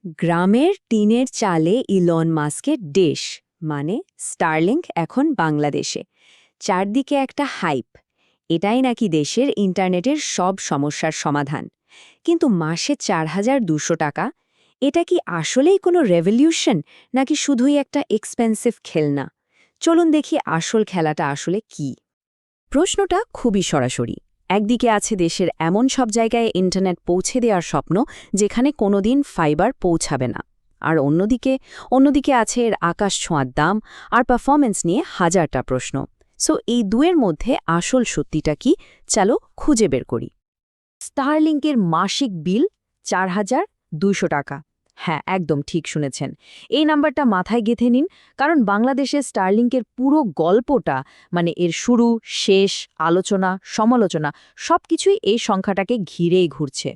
গ্রামের টিনের চালে ইলন মাস্কের দেশ মানে স্টারলিংক এখন বাংলাদেশে। চারদিকে একটা হাইপ, এটাই নাকি দেশের ইন্টারনেটের সব সমস্যার সমাধান। কিন্তু মাসে ৪,২০০ টাকা, এটা কি আসলেই কোনো রেভলিউশন নাকি শুধুই একটা এক্সপেন্সিভ খেলনা? চলুন দেখি আসল খেলাটা আসলে কি। প্রশ্নটা খুবই সরাসরি। একদিকে আছে দেশের এমন সব জায়গায় ইন্টারনেট পৌঁছে দেওয়ার স্বপ্ন যেখানে কোনোদিন ফাইবার পৌঁছাবে না, আর অন্যদিকে আছে এর আকাশ ছোঁয়ার দাম আর পারফরমেন্স নিয়ে হাজারটা প্রশ্ন। সো এই দুয়ের মধ্যে আসল সত্যিটা কি, চলো খুঁজে বের করি। স্টারলিংকের মাসিক বিল ৪,২০০ টাকা। হ্যাঁ, একদম ঠিক শুনেছেন। এই নাম্বারটা মাথায় গেঁথে নিন, কারণ বাংলাদেশের স্টারলিংকের পুরো গল্পটা, মানে এর শুরু, শেষ, আলোচনা, সমালোচনা সবকিছুই এই সংখ্যাটাকে ঘিরেই ঘুরছে।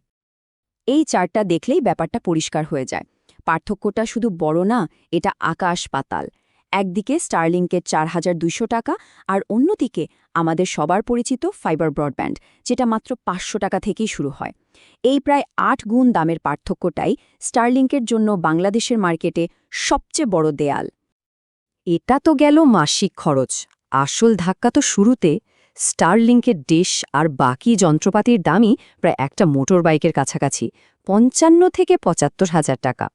এই চার্টটা দেখলেই ব্যাপারটা পরিষ্কার হয়ে যায়। পার্থক্যটা শুধু বড় না, এটা আকাশ পাতাল। একদিকে স্টারলিংকের ৪,২০০ টাকা আর অন্যদিকে আমাদের সবার পরিচিত ফাইবার ব্রডব্যান্ড, যেটা মাত্র ৫০০ টাকা থেকেই শুরু হয়। এই প্রায় ৮ গুণ দামের পার্থক্যটাই স্টারলিংকের জন্য বাংলাদেশের মার্কেটে সবচেয়ে বড় দেয়াল। এটা তো গেল মাসিক খরচ। আসল ধাক্কা তো শুরুতে। স্টারলিংকের ডিশ আর বাকি যন্ত্রপাতির দামই প্রায় একটা মোটর বাইকের কাছাকাছি, ৫৫ থেকে ৭৫,০০০ টাকা।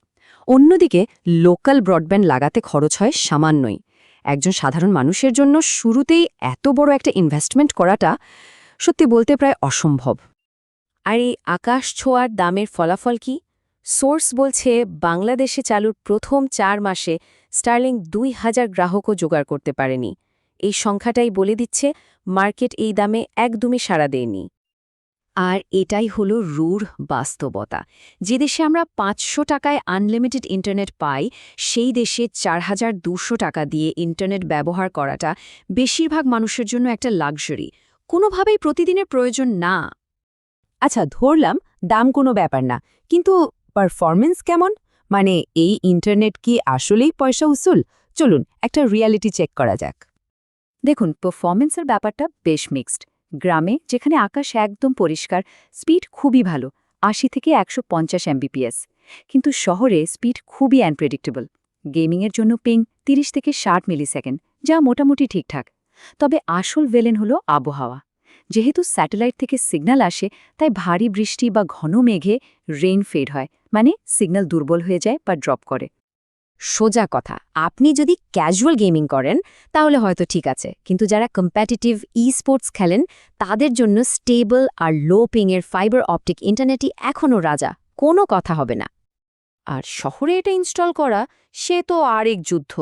অন্যদিকে লোকাল ব্রডব্যান্ড লাগাতে খরচ হয় সামান্যই। একজন সাধারণ মানুষের জন্য শুরুতেই এত বড় একটা ইনভেস্টমেন্ট করাটা সত্যি বলতে প্রায় অসম্ভব। আর এই আকাশ ছোঁয়ার দামের ফলাফল কি? সোর্স বলছে বাংলাদেশে চালুর প্রথম ৪ মাসে স্টারলিংক ২,০০০ গ্রাহকও জোগাড় করতে পারেনি। এই সংখ্যাটাই বলে দিচ্ছে মার্কেট এই দামে একদমই সাড়া দেয়নি। আর এটাই হলো রূঢ় বাস্তবতা। যে দেশে আমরা ৫০০ টাকায় আনলিমিটেড ইন্টারনেট পাই, সেই দেশে ৪,২০০ টাকা দিয়ে ইন্টারনেট ব্যবহার করাটা বেশিরভাগ মানুষের জন্য একটা লাক্সারি, কোনোভাবেই প্রতিদিনের প্রয়োজন না। আচ্ছা, ধরলাম দাম কোনো ব্যাপার না, কিন্তু পারফরমেন্স কেমন? মানে এই ইন্টারনেট কি আসলেই পয়সা উসুল? চলুন একটা রিয়ালিটি চেক করা যাক। দেখুন, পারফরমেন্সের ব্যাপারটা বেশ মিক্সড। গ্রামে, যেখানে আকাশ একদম পরিষ্কার, স্পিড খুবই ভালো, ৮০ থেকে ১৫০ এমবিপিএস। কিন্তু শহরে স্পিড খুবই আনপ্রেডিক্টেবল। গেমিংয়ের জন্য পিং ৩০ থেকে ৬০ মিলিসেকেন্ড, যা মোটামুটি ঠিকঠাক। তবে আসল ভেলেন হলো আবহাওয়া। যেহেতু স্যাটেলাইট থেকে সিগন্যাল আসে, তাই ভারী বৃষ্টি বা ঘন মেঘে রেইন ফেড হয়, মানে সিগন্যাল দুর্বল হয়ে যায় বা ড্রপ করে। সোজা কথা, আপনি যদি ক্যাজুয়াল গেমিং করেন তাহলে হয়তো ঠিক আছে, কিন্তু যারা কম্প্যাটিটিভ স্পোর্টস খেলেন তাদের জন্য স্টেবল আর লো পিংয়ের ফাইবার অপটিক ইন্টারনেটই এখনও রাজা, কোনো কথা হবে না। আর শহরে এটা ইনস্টল করা, সে তো আরেক যুদ্ধ।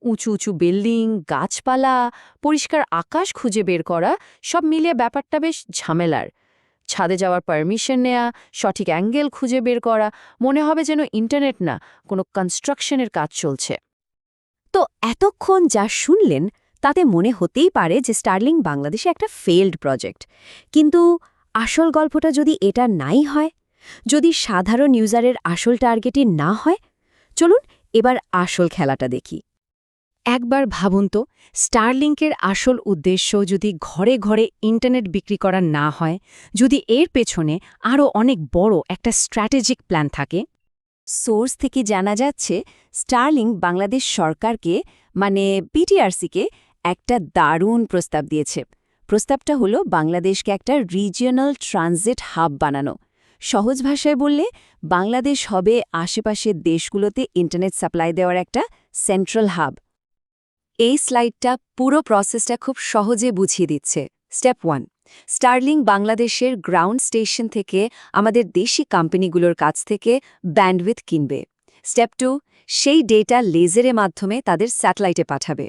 উঁচু উঁচু বিল্ডিং, গাছপালা, পরিষ্কার আকাশ খুঁজে বের করা, সব মিলিয়ে ব্যাপারটা বেশ ঝামেলার। ছাদে যাওয়ার পারমিশন নেয়া, সঠিক অ্যাঙ্গেল খুঁজে বের করা, মনে হবে যেন ইন্টারনেট না, কোনো কনস্ট্রাকশনের কাজ চলছে। তো এতক্ষণ যা শুনলেন তাতে মনে হতেই পারে যে স্টারলিংক বাংলাদেশে একটা ফেইল্ড প্রজেক্ট। কিন্তু আসল গল্পটা যদি এটা নাই হয়, যদি সাধারণ ইউজারের আসল টার্গেটই না হয়, চলুন এবার আসল খেলাটা দেখি। একবার ভাবুন তো, স্টারলিংকের আসল উদ্দেশ্য যদি ঘরে ঘরে ইন্টারনেট বিক্রি করা না হয়, যদি এর পেছনে আরও অনেক বড় একটা স্ট্র্যাটেজিক প্ল্যান থাকে। সোর্স থেকে জানা যাচ্ছে স্টারলিংক বাংলাদেশ সরকারকে, মানে বিটিআরসিকে, একটা দারুণ প্রস্তাব দিয়েছে। প্রস্তাবটা হলো বাংলাদেশকে একটা রিজিয়নাল ট্রানজিট হাব বানানো। সহজ ভাষায় বললে, বাংলাদেশ হবে আশেপাশের দেশগুলোতে ইন্টারনেট সাপ্লাই দেওয়ার একটা সেন্ট্রাল হাব। এই স্লাইডটা পুরো প্রসেসটা খুব সহজে বুঝিয়ে দিচ্ছে। স্টেপ 1, স্টারলিংক বাংলাদেশের গ্রাউন্ড স্টেশন থেকে আমাদের দেশি কোম্পানিগুলোর কাছ থেকে ব্যান্ডউইথ কিনবে। স্টেপ 2, সেই ডেটা লেজারের মাধ্যমে তাদের স্যাটেলাইটে পাঠাবে।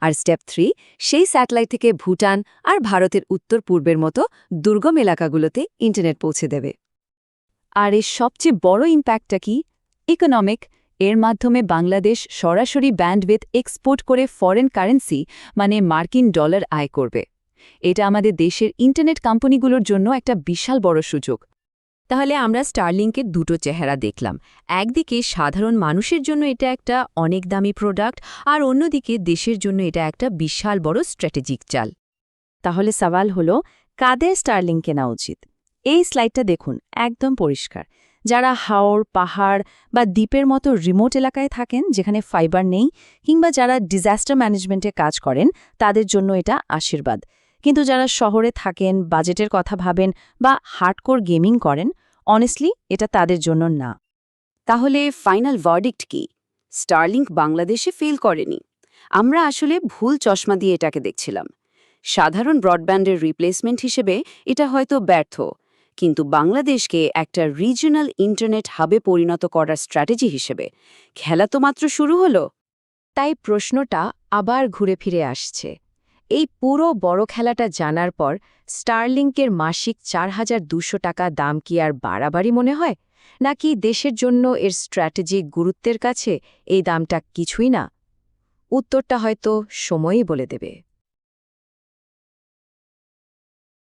আর স্টেপ 3, সেই স্যাটেলাইট থেকে ভুটান আর ভারতের উত্তর পূর্বের মতো দুর্গম এলাকাগুলোতে ইন্টারনেট পৌঁছে দেবে। আর এর সবচেয়ে বড় ইম্প্যাক্টটা কি? ইকোনমিক। এর মাধ্যমে বাংলাদেশ সরাসরি ব্যান্ডউইথ এক্সপোর্ট করে ফরেন কারেন্সি, মানে মার্কিন ডলার আয় করবে। এটা আমাদের দেশের ইন্টারনেট কোম্পানিগুলোর জন্য একটা বিশাল বড় সুযোগ। তাহলে আমরা স্টারলিংকের দুটো চেহারা দেখলাম। একদিকে সাধারণ মানুষের জন্য এটা একটা অনেক দামি প্রোডাক্ট, আর অন্যদিকে দেশের জন্য এটা একটা বিশাল বড় স্ট্র্যাটেজিক চাল। তাহলে সওয়াল হলো, কাদের স্টারলিংক কেনা উচিত? এই স্লাইডটা দেখুন, একদম পরিষ্কার। যারা হাওর, পাহাড় বা দ্বীপের মতো রিমোট এলাকায় থাকেন যেখানে ফাইবার নেই, কিংবা যারা ডিজাস্টার ম্যানেজমেন্টে কাজ করেন, তাদের জন্য এটা আশীর্বাদ। কিন্তু যারা শহরে থাকেন, বাজেটের কথা ভাবেন বা হার্ডকোর গেমিং করেন, অনেস্টলি এটা তাদের জন্য না। তাহলে ফাইনাল ভার্ডিক্ট কি? স্টারলিংক বাংলাদেশে ফেল করেনি। আমরা আসলে ভুল চশমা দিয়ে এটাকে দেখছিলাম। সাধারণ ব্রডব্যান্ডের রিপ্লেসমেন্ট হিসেবে এটা হয়তো ব্যর্থ, কিন্তু বাংলাদেশকে একটা রিজিওনাল ইন্টারনেট হাবে পরিণত করার স্ট্র্যাটেজি হিসেবে খেলা তো মাত্র শুরু হলো। তাই প্রশ্নটা আবার ঘুরে ফিরে আসছে। এই পুরো বড় খেলাটা জানার পর স্টারলিংকের মাসিক ৪,২০০ টাকা দাম কি আর বাড়াবাড়ি মনে হয়, নাকি দেশের জন্য এর স্ট্র্যাটেজিক গুরুত্বের কাছে এই দামটা কিছুই না? উত্তরটা হয়তো সময়ই বলে দেবে।